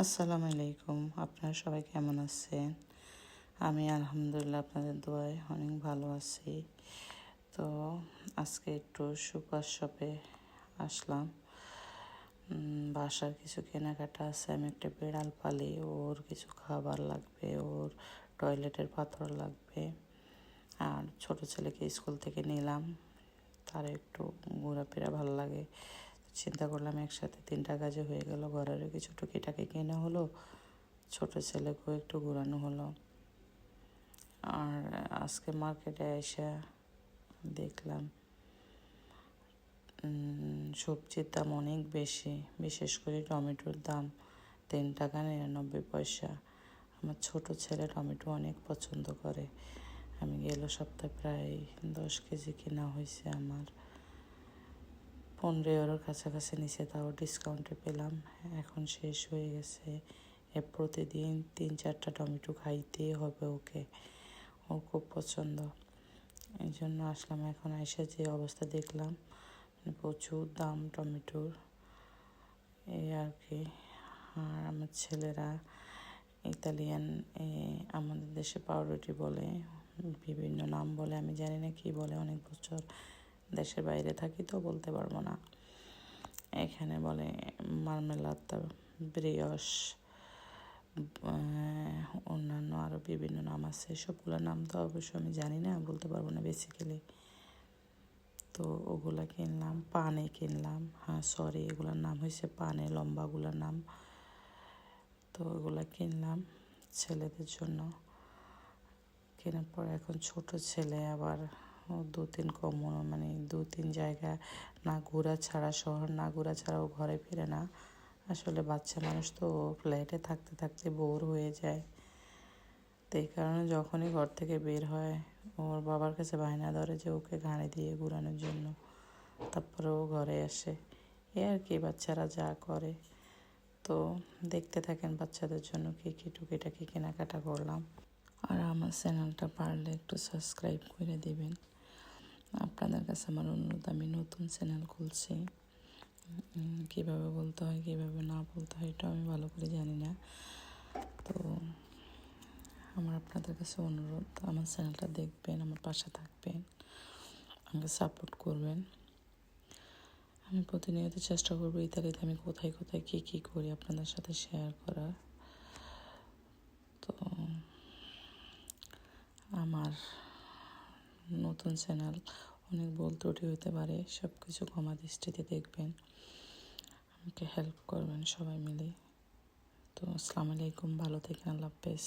আসসালামু আলাইকুম। আপনারা সবাই কেমন আছেন? আমি আলহামদুলিল্লাহ আপনাদের দোয়ায় অনেক ভালো আছি। তো আজকে একটু সুপার শপে আসলাম। বাসার কিছু কেনাকাটা আছে। আমি একটা বিড়াল পালি, ওর কিছু খাবার লাগবে, ওর টয়লেটের পাথর লাগবে। আর ছোট ছেলেকে স্কুল থেকে নিলাম, তার একটু ঘোরাফেরা ভালো লাগে। চিন্তা করলাম একসাথে 3টা কাজে হয়ে গেল। ঘরেরও কিছু টুকিটাকি কেনা হলো, ছোট ছেলেকেও একটু ঘোরানো হলো। আর আজকে মার্কেটে এসে দেখলাম সবজির দাম অনেক বেশি, বিশেষ করে টমেটোর দাম 3 টাকা 99 পয়সা। আমার ছোট ছেলে টমেটো অনেক পছন্দ করে। আমি গেল সপ্তাহে প্রায় 10 কেজি কেনা হয়েছে আমার। 15 € কাছাকাছি নিচে, তাও ডিসকাউন্টে পেলাম। এখন শেষ হয়ে গেছে। প্রতিদিন 3-4টা টমেটো খাইতেই হবে ওকে, ওর খুব পছন্দ। এই জন্য আসলাম। এখন এসে যে অবস্থা দেখলাম, প্রচুর দাম টমেটোর, এই আর কি। আর আমার ছেলেরা ইতালিয়ান, আমাদের দেশে পাউরুটি বলে, বিভিন্ন নাম বলে, আমি জানি না কি বলে। অনেক বছর দেশের বাইরে থাকি তো বলতে পারবো না। এখানে বলে মার্মেলাতা, ব্রিয়স, অন্যান্য আরও বিভিন্ন নাম আছে। সবগুলোর নাম তো অবশ্য আমি জানি না, বলতে পারবো না বেসিক্যালি। তো ওগুলা কিনলাম। পানে কিনলাম, এগুলোর নাম হয়েছে পানে, লম্বাগুলোর নাম। তো ওগুলা কিনলাম ছেলেদের জন্য। কেনার পর এখন ছোট ছেলে আবার 2-3 মানে 2-3 জায়গা না ঘোরা ছাড়া, শহর না ঘোরা ছাড়া ও ঘরে ফিরে না। আসলে বাচ্চা মানুষ তো, ফ্ল্যাটে থাকতে থাকতে বোর হয়ে যায়। তো এই কারণে যখনই ঘর থেকে বের হয়, ওর বাবার কাছে বায়না ধরে যে ওকে ঘাড়ে দিয়ে ঘোরানোর জন্য, তারপরে ও ঘরে আসে। এ আর কি, বাচ্চারা যা করে। তো দেখতে থাকেন বাচ্চাদের জন্য কী কী টুকিটাকি কেনাকাটা করলাম। আর আমার চ্যানেলটা পারলে একটু সাবস্ক্রাইব করে দিবেন। আপনাদের কাছে আমার অনুরোধ, আমি নতুন চ্যানেল খুলছি। কীভাবে বলতে হয়, কীভাবে না বলতে হয়, এটা আমি ভালো করে জানি না। তো আমার আপনাদের কাছে অনুরোধ, আমার চ্যানেলটা দেখবেন, আমার পাশে থাকবেন, আমাকে সাপোর্ট করবেন। আমি প্রতিনিয়ত চেষ্টা করবো ইতালিতে আমি কোথায় কোথায় কী কী করি আপনাদের সাথে শেয়ার করার। তো আমার নতুন চ্যানেল, অনেক ভুল ত্রুটি হতে পারে, সব কিছু ক্ষমা দৃষ্টিতে দেখবেন, আমাকে হেল্প করবেন সবাই মিলে। তো আসসালামু আলাইকুম, ভালো থাকেন, আল্লাহ হাফেজ।